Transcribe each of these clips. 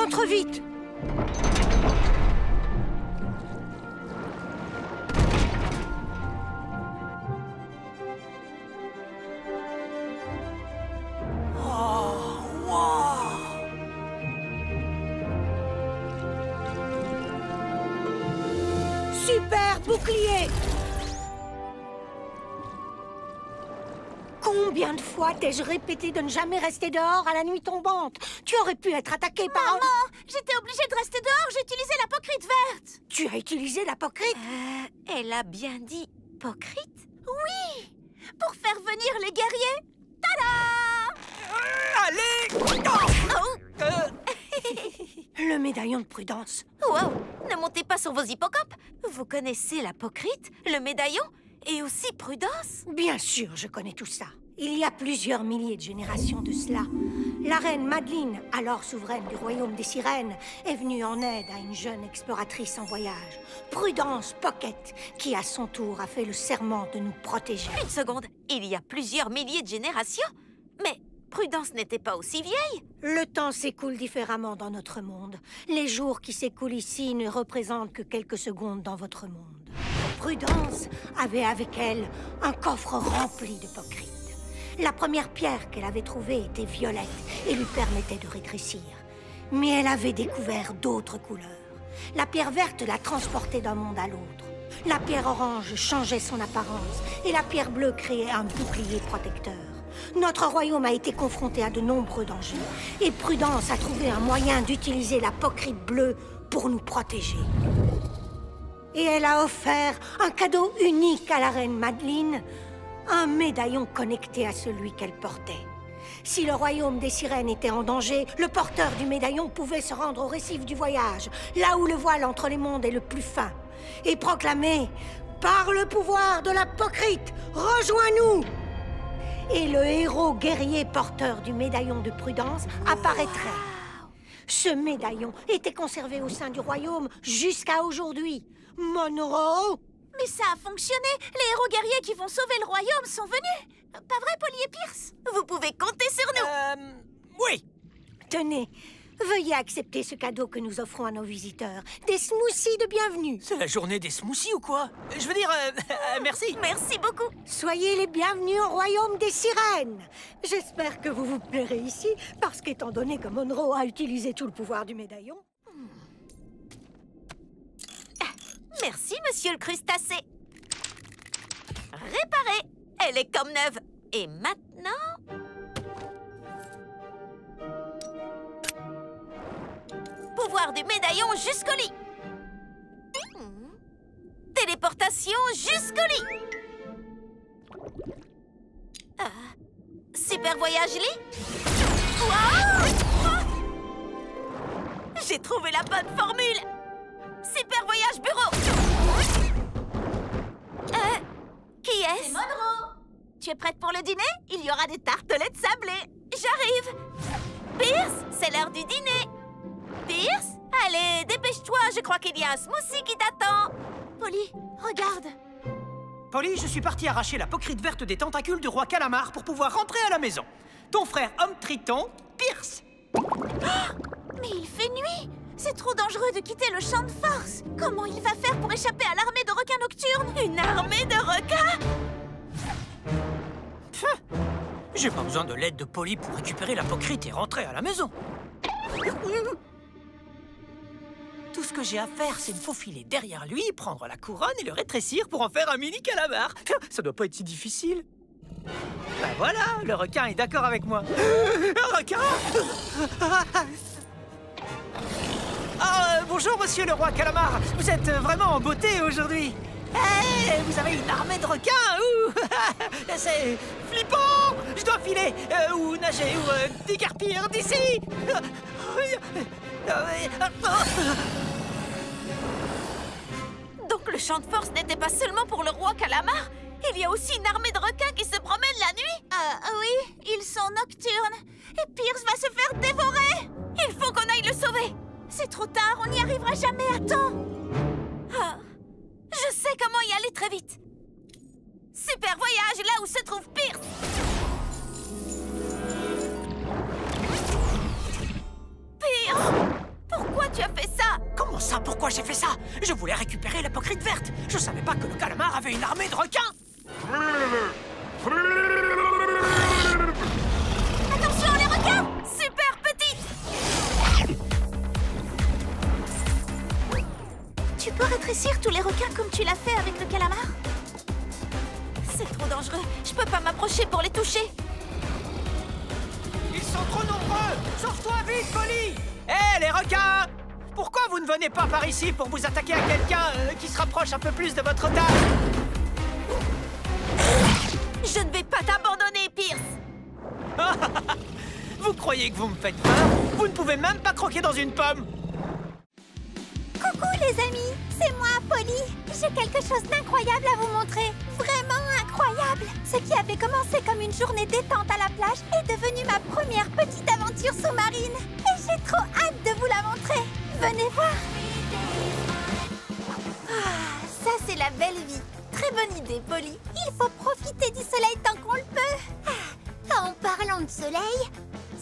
Entre vite! Super bouclier! Combien de fois t'ai-je répété de ne jamais rester dehors à la nuit tombante? Tu aurais pu être attaqué par un... Maman, j'étais obligée de rester dehors, j'ai utilisé la pocrite verte. Tu as utilisé la pocrite? Elle a bien dit pocrite? Oui, pour faire venir les guerriers. Tada! Allez! Le médaillon de prudence. Wow, ne montez pas sur vos hippocampes. Vous connaissez la pocrite, le médaillon et aussi prudence? Bien sûr, je connais tout ça. Il y a plusieurs milliers de générations de cela. La reine Madeline, alors souveraine du royaume des sirènes, est venue en aide à une jeune exploratrice en voyage, Prudence Pocket, qui à son tour a fait le serment de nous protéger. Une seconde, il y a plusieurs milliers de générations? Mais Prudence n'était pas aussi vieille? Le temps s'écoule différemment dans notre monde. Les jours qui s'écoulent ici ne représentent que quelques secondes dans votre monde. Prudence avait avec elle un coffre rempli de pocrite. La première pierre qu'elle avait trouvée était violette et lui permettait de rétrécir. Mais elle avait découvert d'autres couleurs. La pierre verte la transportait d'un monde à l'autre. La pierre orange changeait son apparence et la pierre bleue créait un bouclier protecteur. Notre royaume a été confronté à de nombreux dangers et Prudence a trouvé un moyen d'utiliser la pocrite bleue pour nous protéger. Et elle a offert un cadeau unique à la reine Madeline, un médaillon connecté à celui qu'elle portait. Si le royaume des sirènes était en danger, le porteur du médaillon pouvait se rendre au récif du voyage, là où le voile entre les mondes est le plus fin, et proclamer « Par le pouvoir de la pocrite, rejoins-nous !» Et le héros guerrier porteur du médaillon de Prudence apparaîtrait. Ce médaillon était conservé au sein du royaume jusqu'à aujourd'hui. Monroe! Mais ça a fonctionné! Les héros guerriers qui vont sauver le royaume sont venus! Pas vrai, Polly et Pierce? Vous pouvez compter sur nous! Oui! Tenez, veuillez accepter ce cadeau que nous offrons à nos visiteurs. Des smoothies de bienvenue. C'est la journée des smoothies ou quoi? Je veux dire, merci! Merci beaucoup! Soyez les bienvenus au royaume des sirènes. J'espère que vous vous plairez ici, parce qu'étant donné que Monroe a utilisé tout le pouvoir du médaillon... Merci, monsieur le crustacé. Réparée. Elle est comme neuve. Et maintenant... pouvoir du médaillon jusqu'au lit. Téléportation jusqu'au lit. Super voyage lit. Wow! J'ai trouvé la bonne formule. Super voyage bureau. Qui est-ce? C'est Monroe. Tu es prête pour le dîner? Il y aura des tartelettes sablées. J'arrive. Pierce, c'est l'heure du dîner. Pierce, allez, dépêche-toi. Je crois qu'il y a un smoothie qui t'attend. Polly, regarde. Polly, je suis parti arracher la pocrite verte des tentacules du roi Calamar pour pouvoir rentrer à la maison. Ton frère Homme Triton, Pierce. Oh, mais il fait nuit. C'est trop dangereux de quitter le champ de force. Comment il va faire pour échapper à l'armée de requins nocturnes? Une armée de requins? J'ai pas besoin de l'aide de Polly pour récupérer la pocrite et rentrer à la maison. Tout ce que j'ai à faire, c'est me faufiler derrière lui, prendre la couronne et le rétrécir pour en faire un mini calamar. Ça doit pas être si difficile. Ben voilà, le requin est d'accord avec moi. Un requin! Bonjour, monsieur le roi Calamar. Vous êtes vraiment en beauté aujourd'hui. Hey, vous avez une armée de requins. C'est flippant. Je dois filer, ou nager, ou déguerpir d'ici. Donc le champ de force n'était pas seulement pour le roi Calamar. Il y a aussi une armée de requins qui se promènent la nuit. Oui, ils sont nocturnes. Et Pierce va se faire dévorer. Il faut qu'on aille le sauver. C'est trop tard, on n'y arrivera jamais à temps. Je sais comment y aller très vite. Super voyage là où se trouve Pierce. Pierce, tu as fait ça? Comment ça? Pourquoi j'ai fait ça? Je voulais récupérer l'apocryphe verte. Je savais pas que le calamar avait une armée de requins. Attention, les requins! Super petite! Tu peux rétrécir tous les requins comme tu l'as fait avec le calamar? C'est trop dangereux. Je peux pas m'approcher pour les toucher. Ils sont trop nombreux. Sauve-toi vite, Polly. Hé, les requins! Pourquoi vous ne venez pas par ici pour vous attaquer à quelqu'un qui se rapproche un peu plus de votre table? Je ne vais pas t'abandonner, Pierce! Vous croyez que vous me faites peur? Vous ne pouvez même pas croquer dans une pomme! Coucou les amis, c'est moi, Polly. J'ai quelque chose d'incroyable à vous montrer. Vraiment incroyable. Ce qui avait commencé comme une journée détente à la plage est devenu ma première petite aventure sous-marine. Et j'ai trop hâte de vous la montrer. Venez voir. Ah, ça c'est la belle vie. Très bonne idée, Polly. Il faut profiter du soleil tant qu'on le peut. En parlant de soleil,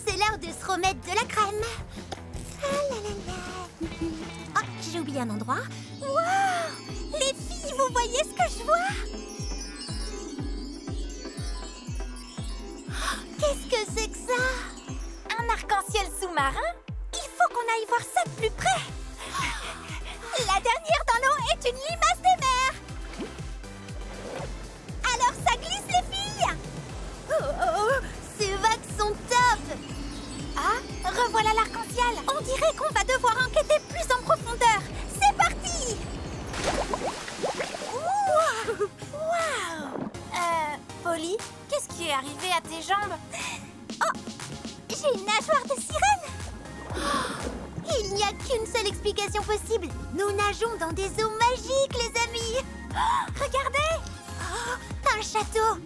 c'est l'heure de se remettre de la crème. Ah là là là. Oh, j'ai oublié un endroit. Waouh! Les filles, vous voyez ce que je vois? Oh, qu'est-ce que c'est que ça? Un arc-en-ciel sous-marin? Il faut qu'on aille voir ça de plus près. La dernière dans l'eau est une limace des mers. Alors ça glisse, les filles? Oh, ces vagues sont top! Ah, revoilà l'arc-en-ciel. On dirait qu'on va devoir enquêter plus en profondeur. C'est parti! Waouh! Polly, qu'est-ce qui est arrivé à tes jambes? Oh, j'ai une nageoire de sirène! Oh, il n'y a qu'une seule explication possible. Nous nageons dans des eaux magiques, les amis. Oh, regardez! Oh, un château.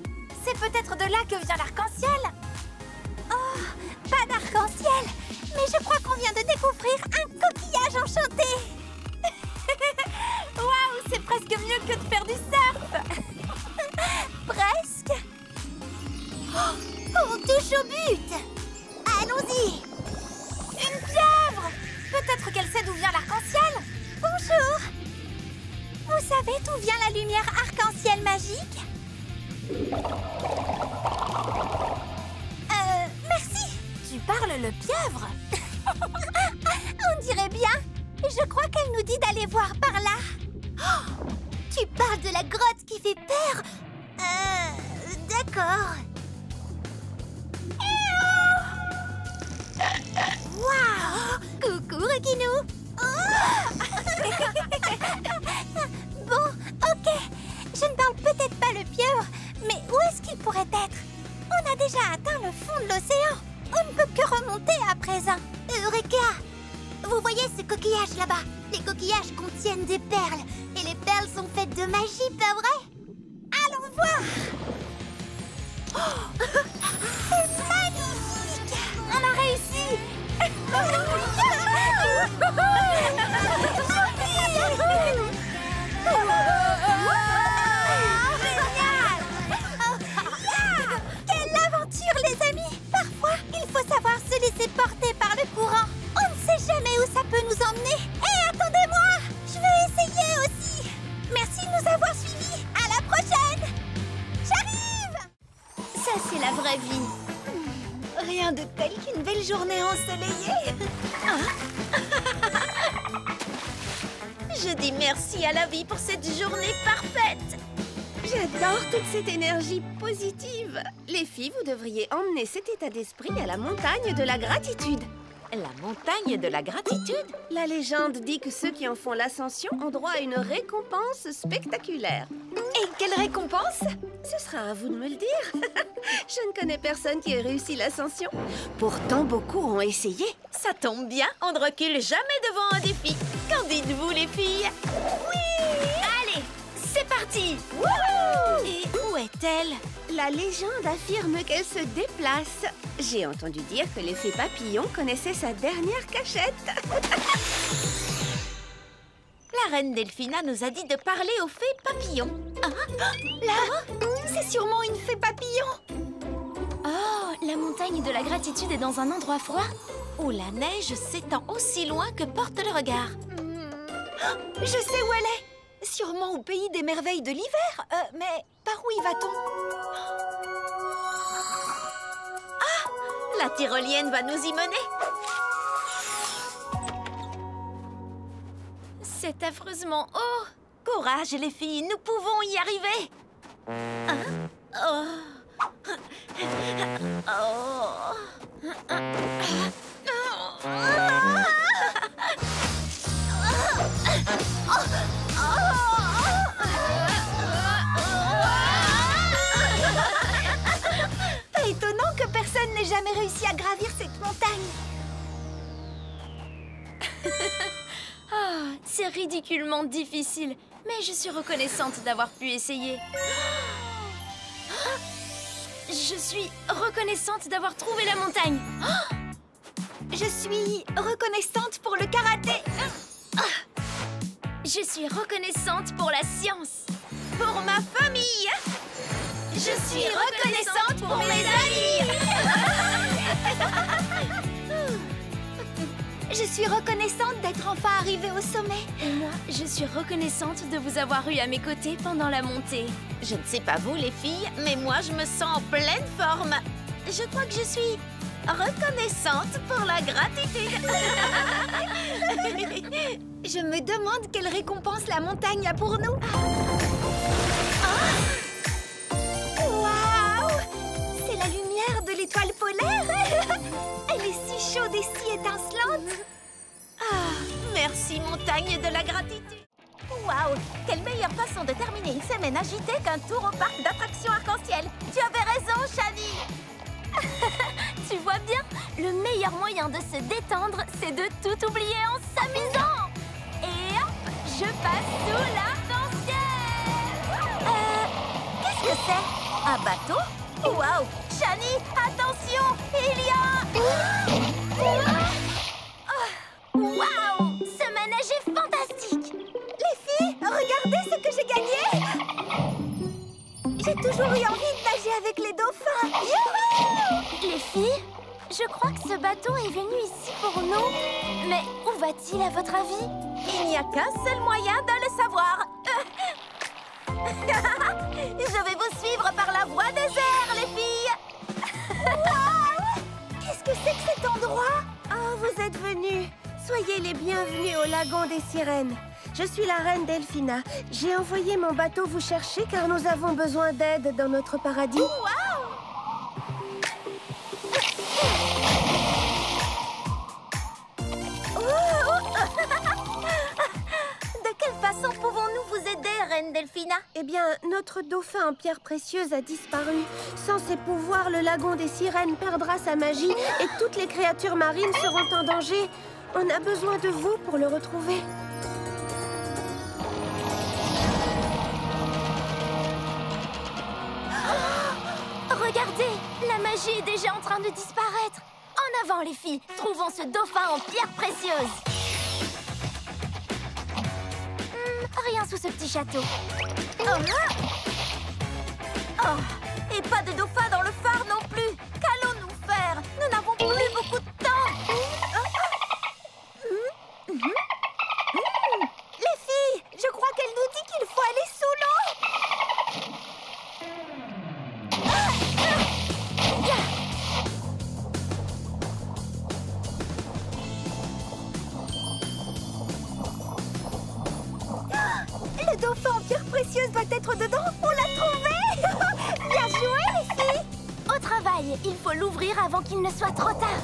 C'est peut-être de là que vient l'arc-en-ciel. Oh, pas d'arc-en-ciel. Mais je crois qu'on vient de découvrir un coquillage enchanté. Waouh, c'est presque mieux que de faire du surf. Presque. Oh, on touche au but. Allons-y. Une pieuvre. Peut-être qu'elle sait d'où vient l'arc-en-ciel. Bonjour. Vous savez d'où vient la lumière arc-en-ciel magique? Merci. Tu parles le pieuvre? On dirait bien. Je crois qu'elle nous dit d'aller voir par là. Oh, tu parles de la grotte qui fait peur? D'accord. Waouh! Coucou, Rekinou. Bon, ok. Je ne parle peut-être pas le pieuvre, mais où est-ce qu'il pourrait être? On a déjà atteint le fond de l'océan. On ne peut que remonter à présent. Eureka! Vous voyez ce coquillage là-bas? Les coquillages contiennent des perles. Et les perles sont faites de magie, pas vrai? Allons voir! Oh, c'est magnifique! On a réussi! Génial! Quelle aventure, les amis! Parfois, il faut savoir se laisser porter par le courant. On ne sait jamais où ça peut nous emmener. Et attendez-moi! Je vais essayer aussi! Merci de nous avoir suivis! À la prochaine! J'arrive! Ça, c'est la vraie vie. Rien de tel qu'une belle journée ensoleillée. Je dis merci à la vie pour cette journée parfaite. J'adore toute cette énergie positive. Les filles, vous devriez emmener cet état d'esprit à la montagne de la gratitude. La montagne de la gratitude? La légende dit que ceux qui en font l'ascension ont droit à une récompense spectaculaire. Et quelle récompense? Ce sera à vous de me le dire. Je ne connais personne qui ait réussi l'ascension. Pourtant, beaucoup ont essayé. Ça tombe bien, on ne recule jamais devant un défi. Qu'en dites-vous, les filles? Oui! Allez, c'est parti! Wouhou! Et où est-elle? La légende affirme qu'elle se déplace. J'ai entendu dire que les fées papillons connaissaient sa dernière cachette. La reine Delphina nous a dit de parler aux fées papillons. Ah, là, c'est sûrement une fée papillon. Oh, la montagne de la gratitude est dans un endroit froid? où la neige s'étend aussi loin que porte le regard. Je sais où elle est. Sûrement au pays des merveilles de l'hiver. Mais par où y va-t-on? Ah! La tyrolienne va nous y mener. C'est affreusement haut. Courage, les filles, nous pouvons y arriver. Hein? Oh. Oh. Pas étonnant que personne n'ait jamais réussi à gravir cette montagne. Ah, c'est ridiculement difficile, mais je suis reconnaissante d'avoir pu essayer. Je suis reconnaissante d'avoir trouvé la montagne. Je suis reconnaissante pour le karaté. Je suis reconnaissante pour la science. Pour ma famille. Je suis reconnaissante pour mes amis. Je suis reconnaissante d'être enfin arrivée au sommet. Et moi, je suis reconnaissante de vous avoir eu à mes côtés pendant la montée. Je ne sais pas vous, les filles, mais moi, je me sens en pleine forme. Je crois que je suis reconnaissante pour la gratitude. Je me demande quelle récompense la montagne a pour nous. Waouh! C'est la lumière de l'étoile polaire. Elle est si chaude et si étincelante. Merci, montagne de la gratitude. Waouh! Quelle meilleure façon de terminer une semaine agitée qu'un tour au parc d'attractions arc-en-ciel. Tu avais raison, Shani. Tu vois bien, le meilleur moyen de se détendre, c'est de tout oublier en s'amusant. Et hop, je passe sous l'arc-en-ciel. Qu'est-ce que c'est? Un bateau? Waouh! Shani, attention, il y a... Waouh! Ce manège est fantastique! Les filles, regardez ce que j'ai gagné. J'ai toujours eu envie de nager avec les dauphins. Youhou! Les filles, je crois que ce bateau est venu ici pour nous. Mais où va-t-il à votre avis? Il n'y a qu'un seul moyen de le savoir. Je vais vous suivre par la voie des airs, les filles. Wow! Qu'est-ce que c'est que cet endroit? Oh, vous êtes venus. Soyez les bienvenus au lagon des sirènes. Je suis la reine Delphina. J'ai envoyé mon bateau vous chercher car nous avons besoin d'aide dans notre paradis. Waouh! De quelle façon pouvons-nous vous aider, reine Delphina? Eh bien, notre dauphin en pierre précieuse a disparu. Sans ses pouvoirs, le lagon des sirènes perdra sa magie et toutes les créatures marines seront en danger. On a besoin de vous pour le retrouver. Regardez, la magie est déjà en train de disparaître. En avant, les filles, trouvons ce dauphin en pierre précieuse. Rien sous ce petit château. Oh, et pas de dauphin dans le phare non plus. Qu'allons-nous faire? Nous n'avons plus beaucoup de temps. Les filles, je crois qu'elle nous dit qu'il faut aller sous l'eau. Le dauphin en pierre précieuse doit être dedans. On l'a trouvé. Bien joué, les filles. Au travail, il faut l'ouvrir avant qu'il ne soit trop tard.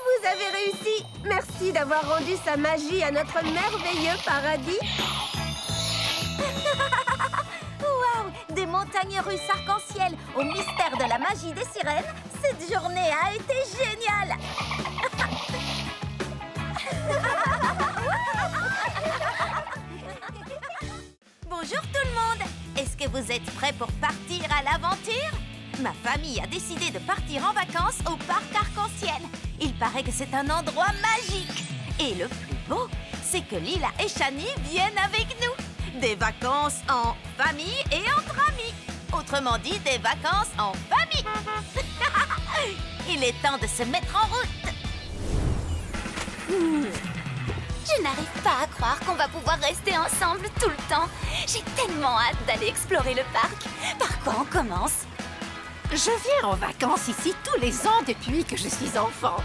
Vous avez réussi. Merci d'avoir rendu sa magie à notre merveilleux paradis. Waouh! Des montagnes russes arc-en-ciel au mystère de la magie des sirènes. Cette journée a été géniale. Bonjour tout le monde. Est-ce que vous êtes prêts pour partir à l'aventure? Ma famille a décidé de partir en vacances au parc Arc-en-Ciel. Il paraît que c'est un endroit magique. Et le plus beau, c'est que Lila et Shani viennent avec nous. Des vacances en famille et entre amis. Autrement dit, des vacances en famille. Il est temps de se mettre en route. Je n'arrive pas à croire qu'on va pouvoir rester ensemble tout le temps. J'ai tellement hâte d'aller explorer le parc. Par quoi on commence? Je viens en vacances ici tous les ans depuis que je suis enfant.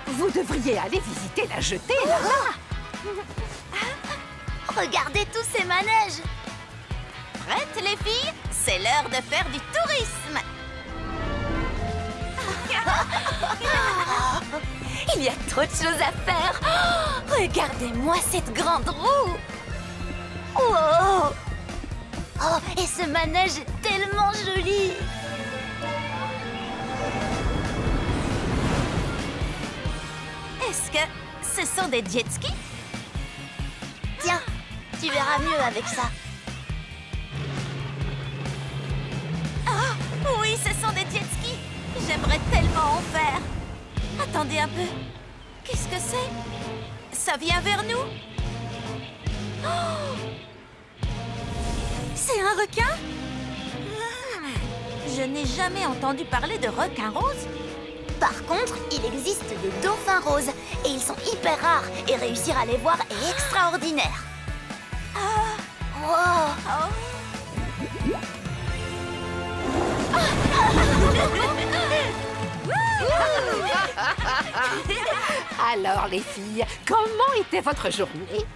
Vous devriez aller visiter la jetée là-bas. Regardez tous ces manèges. Prêtes les filles? C'est l'heure de faire du tourisme. Il y a trop de choses à faire. Oh, regardez-moi cette grande roue. Wow. Oh, et ce manège est tellement joli. Est-ce que ce sont des jet skis? Tiens, tu verras mieux avec ça. Ah, oui, ce sont des jet skis. J'aimerais tellement en faire. Attendez un peu. Qu'est-ce que c'est? Ça vient vers nous? Oh! C'est un requin? Je n'ai jamais entendu parler de requin rose. Par contre, il existe des dauphins roses et ils sont hyper rares et réussir à les voir est extraordinaire. Wow. Alors les filles, comment était votre journée?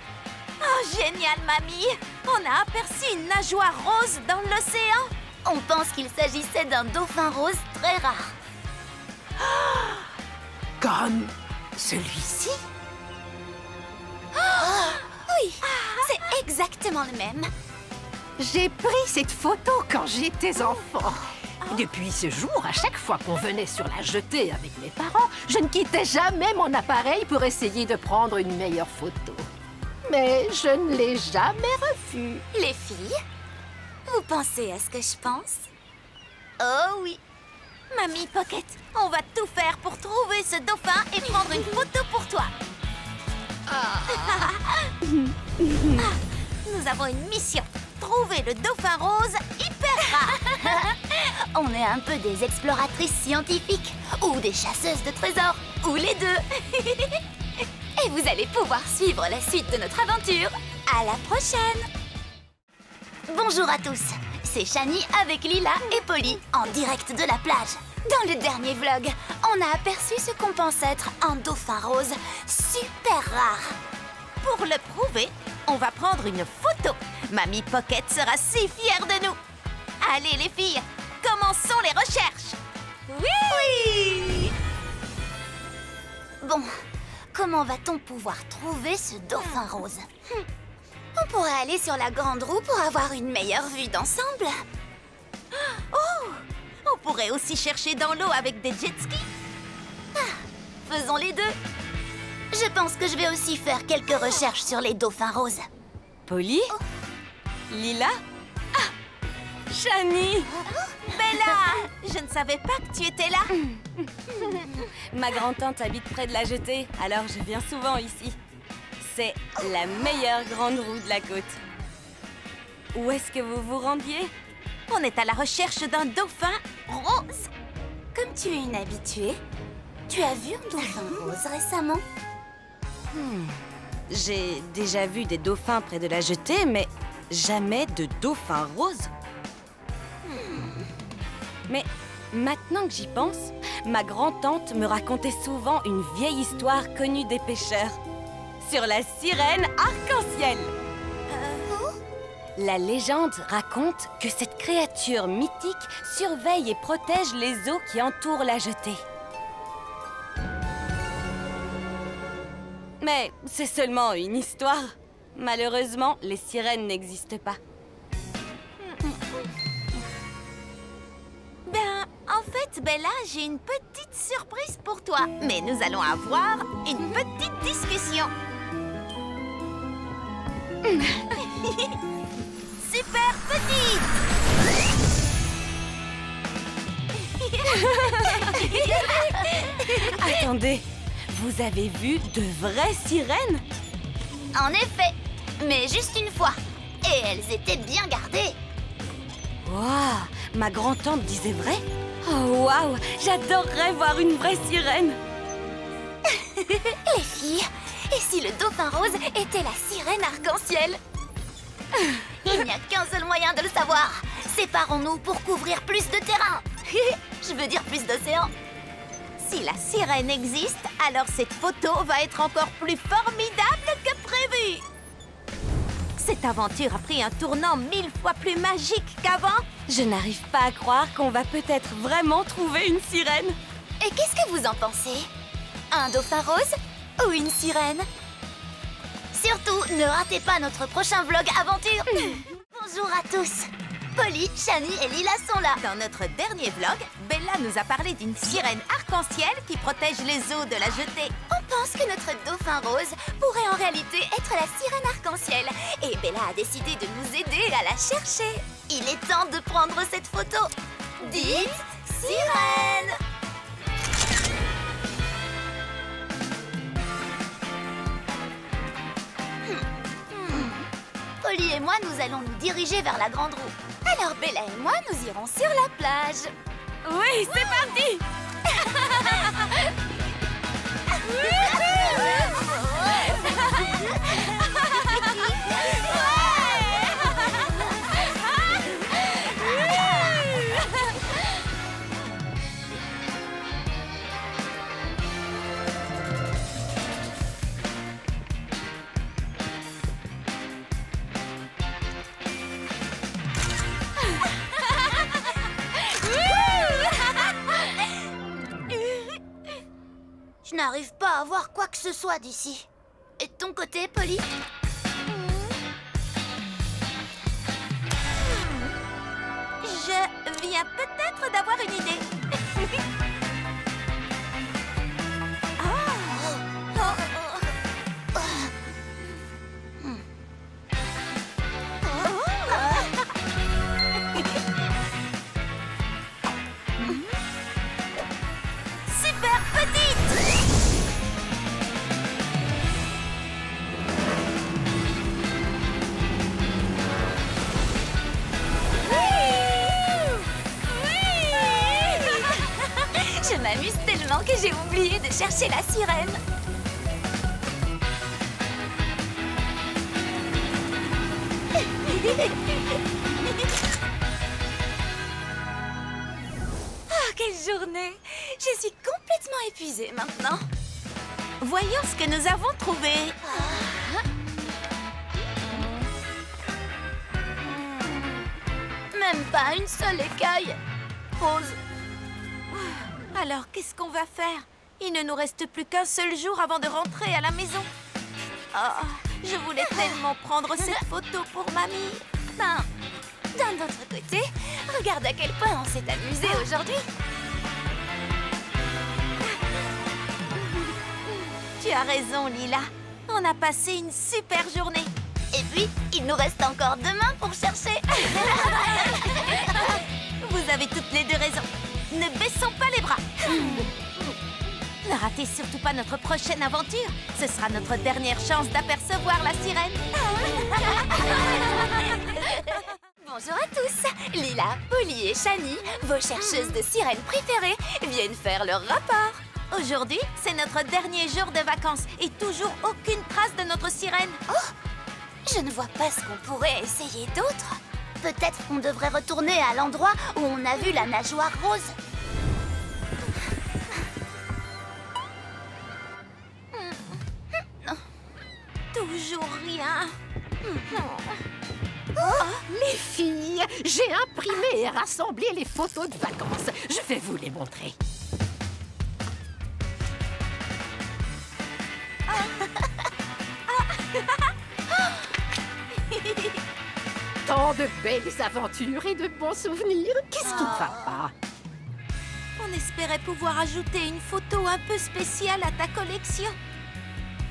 Oh, génial, mamie! On a aperçu une nageoire rose dans l'océan. On pense qu'il s'agissait d'un dauphin rose très rare. Comme celui-ci? Oui, c'est exactement le même. J'ai pris cette photo quand j'étais enfant. Depuis ce jour, à chaque fois qu'on venait sur la jetée avec mes parents, je ne quittais jamais mon appareil pour essayer de prendre une meilleure photo. Mais je ne l'ai jamais revue. Les filles, vous pensez à ce que je pense? Oh oui. Mamie Pocket, on va tout faire pour trouver ce dauphin et prendre une photo pour toi. Nous avons une mission. Trouver le dauphin rose hyper rare. On est un peu des exploratrices scientifiques ou des chasseuses de trésors, ou les deux. Et vous allez pouvoir suivre la suite de notre aventure. À la prochaine. Bonjour à tous, c'est Shani avec Lila et Polly en direct de la plage. Dans le dernier vlog, on a aperçu ce qu'on pense être un dauphin rose super rare. Pour le prouver, on va prendre une photo. Mamie Pocket sera si fière de nous. Allez les filles, commençons les recherches. Oui! Bon, comment va-t-on pouvoir trouver ce dauphin rose? On pourrait aller sur la grande roue pour avoir une meilleure vue d'ensemble. Oh! On pourrait aussi chercher dans l'eau avec des jet skis. Faisons les deux. Je pense que je vais aussi faire quelques recherches sur les dauphins roses. Polly? Lila? Ah! Shani! Bella! Je ne savais pas que tu étais là. Ma grand-tante habite près de la jetée, alors je viens souvent ici. C'est la meilleure grande roue de la côte. Où est-ce que vous vous rendiez? On est à la recherche d'un dauphin rose. Comme tu es une habituée, tu as vu un dauphin rose récemment? J'ai déjà vu des dauphins près de la jetée, mais jamais de dauphin rose. Mais maintenant que j'y pense, ma grand-tante me racontait souvent une vieille histoire connue des pêcheurs sur la sirène arc-en-ciel. La légende raconte que cette créature mythique surveille et protège les eaux qui entourent la jetée. Mais c'est seulement une histoire. Malheureusement, les sirènes n'existent pas. Ben, en fait, Bella, j'ai une petite surprise pour toi. Mais nous allons avoir une petite discussion. Super petite! Attendez, vous avez vu de vraies sirènes? En effet, mais juste une fois. Et elles étaient bien gardées. Waouh, ma grand-tante disait vrai? Oh waouh, j'adorerais voir une vraie sirène. Les filles, et si le dauphin rose était la sirène arc-en-ciel? Il n'y a qu'un seul moyen de le savoir. Séparons-nous pour couvrir plus de terrain. Je veux dire plus d'océan. Si la sirène existe, alors cette photo va être encore plus formidable que prévu. Cette aventure a pris un tournant 1000 fois plus magique qu'avant. Je n'arrive pas à croire qu'on va peut-être vraiment trouver une sirène. Et qu'est-ce que vous en pensez? Un dauphin rose ou une sirène? Surtout, ne ratez pas notre prochain vlog aventure. Bonjour à tous. Polly, Shani et Lila sont là. Dans notre dernier vlog, Bella nous a parlé d'une sirène arc-en-ciel qui protège les eaux de la jetée. On pense que notre dauphin rose pourrait en réalité être la sirène arc-en-ciel. Et Bella a décidé de nous aider à la chercher. Il est temps de prendre cette photo. Dites sirène! Polly et moi, nous allons nous diriger vers la grande roue. Alors Bella et moi, nous irons sur la plage. Oui, c'est parti! Je n'arrive pas à voir quoi que ce soit d'ici. Et de ton côté, Polly? Je viens peut-être d'avoir une idée. Super petite! Je m'amuse tellement que j'ai oublié de chercher la sirène. Oh, quelle journée! Je suis complètement épuisée maintenant. Voyons ce que nous avons trouvé. Même pas une seule écaille. Rose. Alors, qu'est-ce qu'on va faire? Il ne nous reste plus qu'un seul jour avant de rentrer à la maison. Oh, je voulais tellement prendre cette photo pour mamie. Ben, d'un autre côté, regarde à quel point on s'est amusé aujourd'hui. Tu as raison, Lila. On a passé une super journée. Et puis, il nous reste encore demain pour chercher. Vous avez toutes les deux raison. Ne baissons pas les bras. Ne ratez surtout pas notre prochaine aventure. Ce sera notre dernière chance d'apercevoir la sirène. Bonjour à tous. Lila, Polly et Shani, vos chercheuses de sirènes préférées, viennent faire leur rapport. Aujourd'hui, c'est notre dernier jour de vacances et toujours aucune trace de notre sirène. Oh, je ne vois pas ce qu'on pourrait essayer d'autre. Peut-être qu'on devrait retourner à l'endroit où on a vu la nageoire rose. Toujours rien. Les filles, j'ai imprimé et rassemblé les photos de vacances. Je vais vous les montrer. Tant de belles aventures et de bons souvenirs. Qu'est-ce qui ne va pas? On espérait pouvoir ajouter une photo un peu spéciale à ta collection.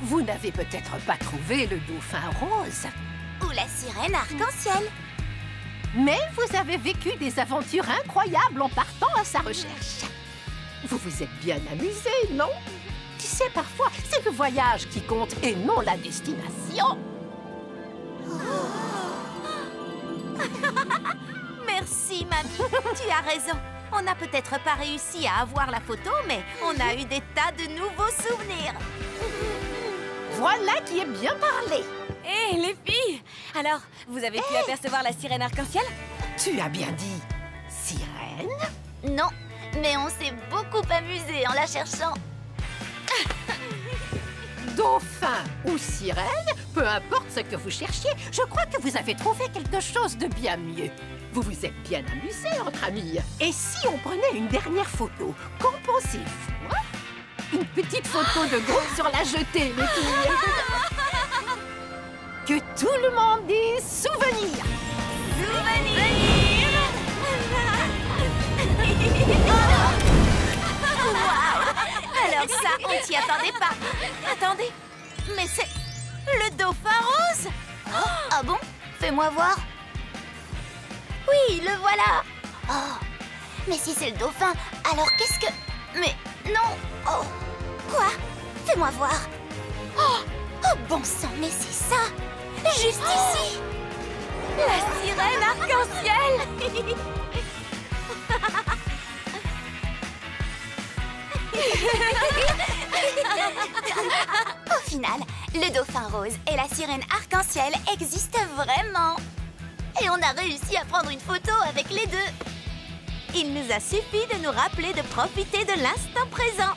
Vous n'avez peut-être pas trouvé le dauphin rose? Ou la sirène arc-en-ciel. Mais vous avez vécu des aventures incroyables en partant à sa recherche. Vous vous êtes bien amusé, non? Tu sais, parfois, c'est le voyage qui compte et non la destination. Merci, mamie. Tu as raison. On n'a peut-être pas réussi à avoir la photo, mais on a eu des tas de nouveaux souvenirs. Voilà qui est bien parlé. Hé, les filles! Alors, vous avez pu apercevoir la sirène arc-en-ciel? Tu as bien dit sirène? Non, mais on s'est beaucoup amusé en la cherchant. Dauphin ou sirène, peu importe ce que vous cherchiez, je crois que vous avez trouvé quelque chose de bien mieux. Vous vous êtes bien amusés entre amis. Et si on prenait une dernière photo, qu'en pensez-vous? Une petite photo de groupe sur la jetée, les filles. Que tout le monde dise souvenir. Souvenir! Wow! Alors ça, on t'y attendait pas. Attendez, mais c'est le dauphin rose! Ah bon? Fais-moi voir. Oui, le voilà. Oh, mais si c'est le dauphin, alors qu'est-ce que... Mais non. Oh, quoi? Fais-moi voir. Oh, bon sang, mais c'est ça. Juste ici. La sirène arc-en-ciel! Au final, le dauphin rose et la sirène arc-en-ciel existent vraiment. Et on a réussi à prendre une photo avec les deux. Il nous a suffi de nous rappeler de profiter de l'instant présent.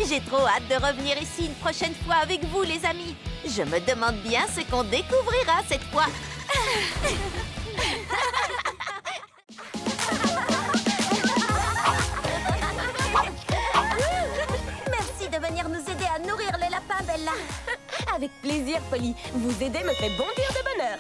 J'ai trop hâte de revenir ici une prochaine fois avec vous, les amis. Je me demande bien ce qu'on découvrira cette fois. Merci de venir nous aider à nourrir les lapins, Bella. Avec plaisir, Polly. Vous aider me fait bondir de bonheur.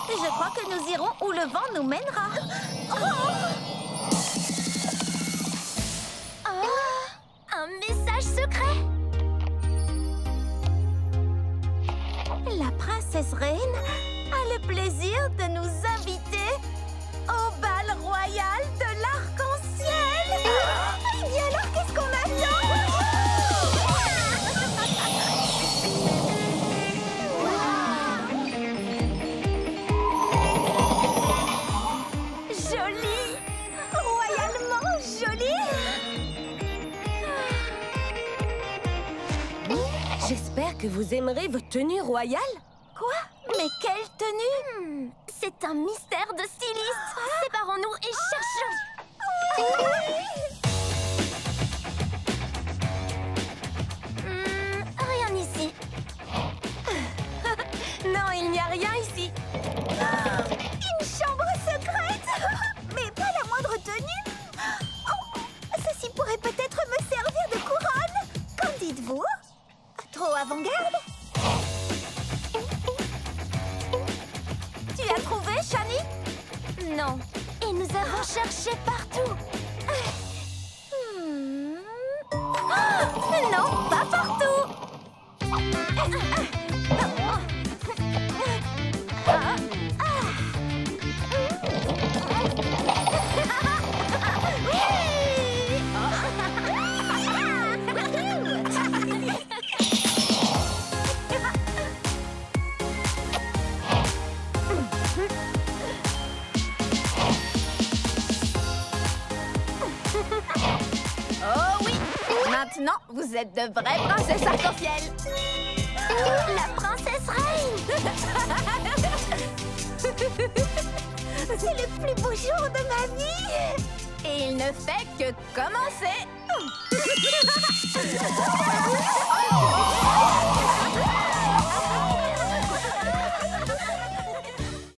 Je crois que nous irons où le vent nous mènera. Un message secret. La princesse reine a le plaisir de nous inviter au bal royal de l'arc-en-ciel. Eh bien alors, qu'est-ce qu'on attend? Joli! Royalement joli! J'espère que vous aimerez vos tenues royales. Quoi? Mais quelle tenue? C'est un mystère de styliste. Séparons-nous et cherchons. Rien ici. Non, il n'y a rien ici. Une chambre secrète? Mais pas la moindre tenue? Oh, ceci pourrait peut-être me servir de couronne. Qu'en dites-vous? Trop avant-garde? Tu as trouvé, Shani? Non. Et nous avons cherché partout. Non, pas partout. Oh oui! Maintenant, vous êtes de vraies princesses arc-en-ciel. La princesse reine. C'est le plus beau jour de ma vie. Et il ne fait que commencer.